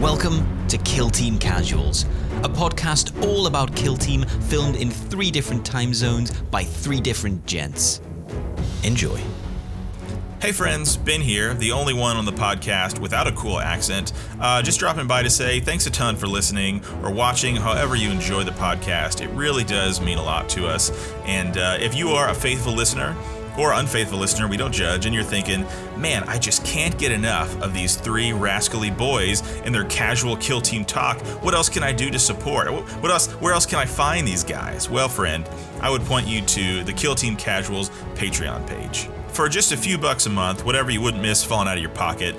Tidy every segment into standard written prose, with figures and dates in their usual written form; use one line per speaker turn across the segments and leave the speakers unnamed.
Welcome to Kill Team Casuals, a podcast all about Kill Team filmed in 3 different time zones by 3 different gents. Enjoy.
Hey friends, Ben here, the only one on the podcast without a cool accent. Just dropping by to say thanks a ton for listening or watching, however you enjoy the podcast. It really does mean a lot to us. And if you are a faithful listener or unfaithful listener, we don't judge, and you're thinking, man, I just can't get enough of these 3 rascally boys and their casual Kill Team talk. What else can I do to support? Where else can I find these guys? Well, friend, I would point you to the Kill Team Casuals Patreon page. For just a few bucks a month, whatever you wouldn't miss falling out of your pocket,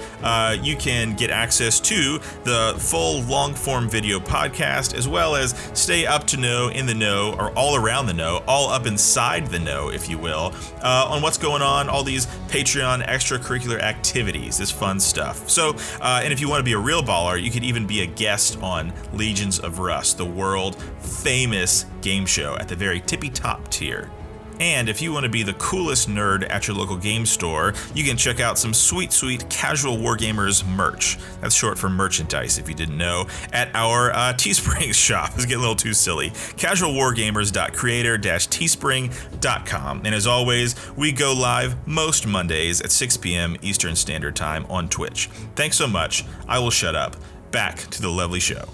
you can get access to the full long-form video podcast, as well as stay up to know, in the know, or all around the know, all up inside the know, if you will, on what's going on, all these Patreon extracurricular activities, this fun stuff. So, and if you want to be a real baller, you could even be a guest on Legions of Rust, the world-famous game show at the very tippy-top tier. And if you want to be the coolest nerd at your local game store, you can check out some sweet, sweet Casual Wargamers merch. That's short for merchandise, if you didn't know, at our Teespring shop. It's getting a little too silly. casualwargamers.creator-teespring.com. And as always, we go live most Mondays at 6 p.m. Eastern Standard Time on Twitch. Thanks so much. I will shut up. Back to the lovely show.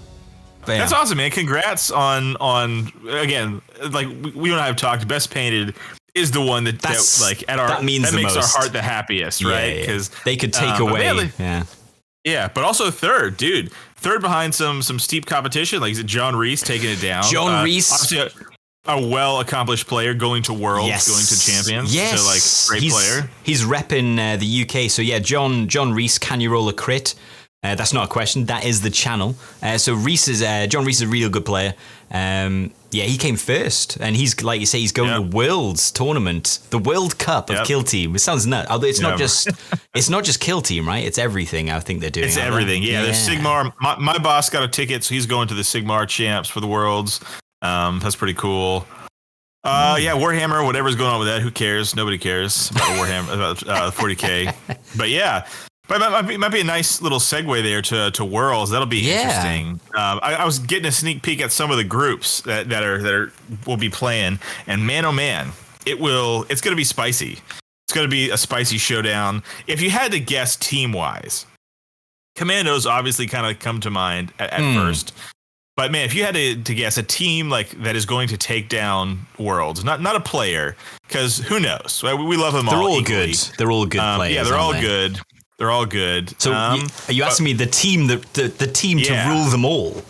Bam.
That's awesome, man. Congrats on again, like we and I have talked, best painted is the one that like at our,
that makes
most. Our heart the happiest, right? Because
they could take away.
Yeah, but also third behind some steep competition. Like, is it John Reese taking it down?
John Reese.
Obviously a well-accomplished player going to Worlds, going to Champions.
Yes.
So, like, great player.
He's repping the UK. So, yeah, John Reese, can you roll a crit? That's not a question. That is the channel. So John Reese is a real good player. He came first, and he's, like you say, he's going to Worlds tournament, the World Cup of Kill Team. It sounds nuts. Although it's not just Kill Team, right? It's everything. I think they're doing. It's everything.
Yeah, there's Sigmar. My boss got a ticket, so he's going to the Sigmar champs for the Worlds. That's pretty cool. Warhammer, whatever's going on with that, who cares? Nobody cares about Warhammer, about 40K. But yeah. But it might be a nice little segue there to Worlds. That'll be interesting. I was getting a sneak peek at some of the groups that will be playing, and man, oh man, it's going to be spicy. It's going to be a spicy showdown. If you had to guess team wise, Commandos obviously kind of come to mind at first. But man, if you had to guess a team like that is going to take down Worlds, not a player, because who knows? Right? We love them all.
They're all
equally.
good. They're all good players.
Yeah, they're all good. They're all good.
So are you asking me the team to rule them all?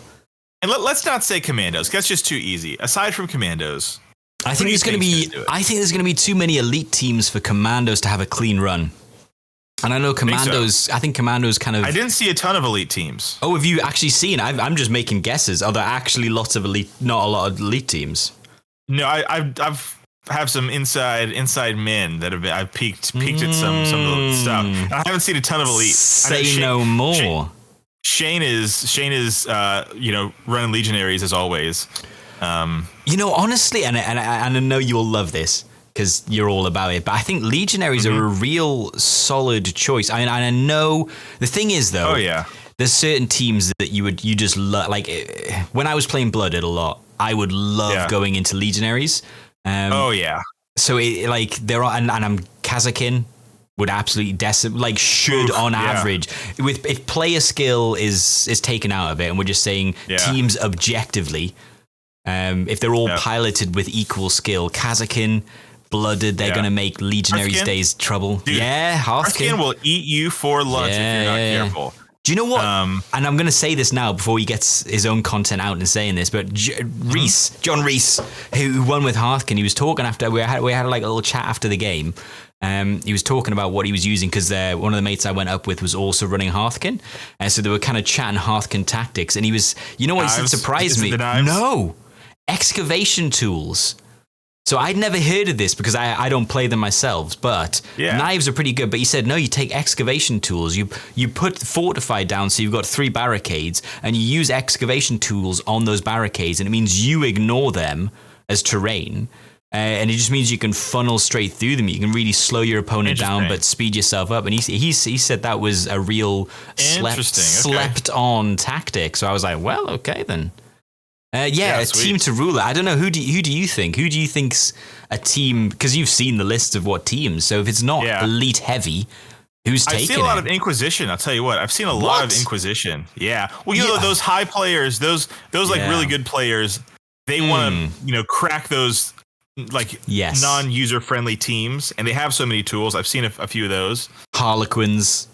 And let's not say Commandos. That's just too easy. Aside from Commandos,
I think there's going to be too many elite teams for Commandos to have a clean run. And I know Commandos. I think Commandos kind of.
I didn't see a ton of elite teams.
Oh, have you actually seen? I'm just making guesses. Are there actually lots of elite? Not a lot of elite teams.
No, I've have some inside men that have peeked at some of the stuff. I haven't seen a ton of elite.
Say no more.
Shane is running Legionaries as always.
Honestly, and I know you'll love this because you're all about it, but I think Legionaries are a real solid choice. I mean, I know the thing is though.
Oh yeah.
There's certain teams that you just love. Like when I was playing Blooded a lot, I would love going into Legionaries. So there are, and I'm Kazakin would absolutely on average if player skill is taken out of it, and we're just saying teams objectively, if they're all piloted with equal skill, Kazakin, Blooded, they're going to make Legionaries days trouble.
Dude, Hearthkin will eat you for lunch if you're not careful.
Do you know what? And I'm going to say this now before he gets his own content out and saying this, but John Reese, who won with Hearthkin, he was talking after we had like a little chat after the game. He was talking about what he was using because one of the mates I went up with was also running Hearthkin, and so they were kind of chatting Hearthkin tactics. And he was, you know what he said surprised me? No, excavation tools. So I'd never heard of this because I don't play them myself, but knives are pretty good. But he said, no, you take excavation tools. You put fortified down, so you've got 3 barricades, and you use excavation tools on those barricades, and it means you ignore them as terrain. And it just means you can funnel straight through them. You can really slow your opponent down, but speed yourself up. And he said that was a real slept on tactic. So I was like, well, okay then. A team to rule it. I don't know. Who do you think? Who do you think's a team? Because you've seen the list of what teams. So if it's not elite heavy, who's taking it?
I've seen a lot of Inquisition. I'll tell you what. I've seen a lot of Inquisition. Yeah. Well, you know, those high players, those like really good players, they want to, crack those like non-user friendly teams, and they have so many tools. I've seen a few of those.
Harlequins.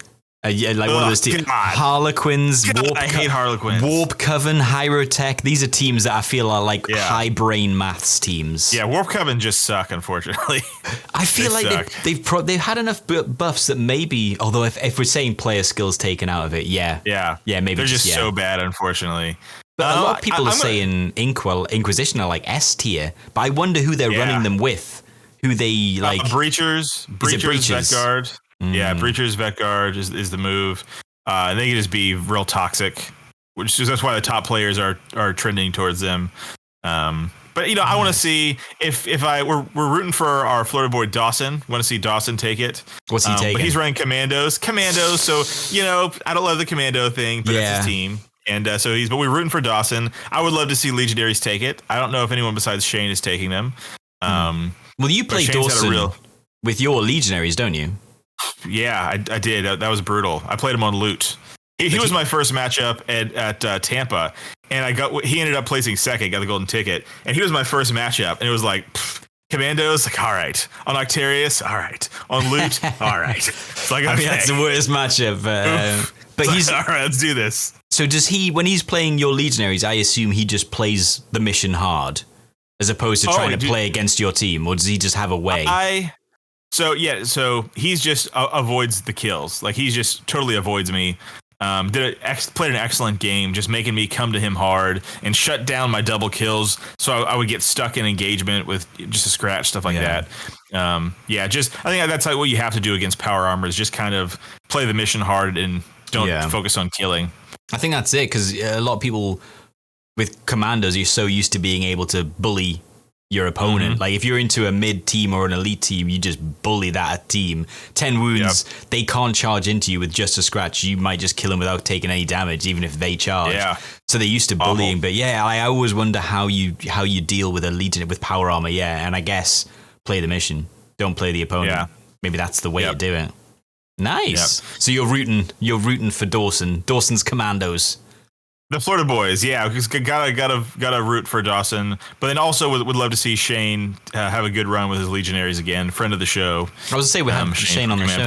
One of those teams. Harlequins.
I hate Harlequins.
Warp Coven, Hyrotech. These are teams that I feel are like high brain maths teams.
Yeah, Warp Coven just suck, unfortunately.
I feel like they've had enough buffs that maybe, although if we're saying player skills taken out of it, maybe
they're just so bad, unfortunately.
But a lot of people are saying Inquisition are like S tier, but I wonder who they're running them with. Who they like?
Breachers, Vetguard. Yeah, Breachers, Vetguard is the move. They can just be real toxic, that's why the top players are trending towards them. But I want to see if we're rooting for our Florida boy Dawson. Want to see Dawson take it?
What's he taking?
But he's running commandos. So I don't love the commando thing, but it's his team. And but we're rooting for Dawson. I would love to see Legionaries take it. I don't know if anyone besides Shane is taking them.
Well, you play Dawson with your Legionaries, don't you?
Yeah, I did. That was brutal. I played him on loot. He was my first matchup at Tampa, and he ended up placing second, got the golden ticket, and he was my first matchup, and it was like Commandos, like all right, on Octarius, all right, on loot, all right. It's like
that's the worst matchup. But he's
all right. Let's do this.
So does he, when he's playing your Legionaries, I assume he just plays the mission hard, as opposed to trying to play against your team, or does he just have a way?
So he's just avoids the kills. Like he just totally avoids me. Played an excellent game, just making me come to him hard and shut down my double kills. So I would get stuck in engagement with just a scratch, stuff like that. I think that's like what you have to do against power armor is just kind of play the mission hard and don't focus on killing.
I think that's it, because a lot of people with commandos, you're so used to being able to bully your opponent. Like if you're into a mid team or an elite team, you just bully that team. 10 wounds, they can't charge into you with just a scratch. You might just kill them without taking any damage, even if they charge. So they're used to bullying. But I always wonder how you deal with a legion with power armor. And I guess play the mission, don't play the opponent. Maybe that's the way to do it. Nice. So you're rooting for Dawson's commandos.
The Florida boys, because gotta root for Dawson, but then also would love to see Shane have a good run with his Legionaries again. Friend of the show.
I was gonna say we have Shane on the show.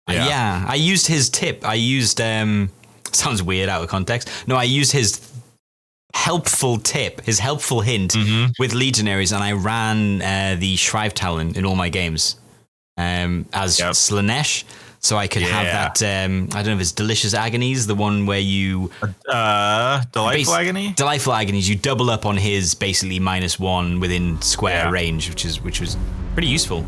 I used his tip. I used sounds weird out of context. No, I used his helpful tip, his helpful hint with Legionaries, and I ran the Shrive Talon in all my games as Slanesh. So I could have that, I don't know if it's Delicious Agonies, the one where you...
Delightful Agony?
Delightful Agonies. You double up on his basically -1 within square range, which was pretty useful.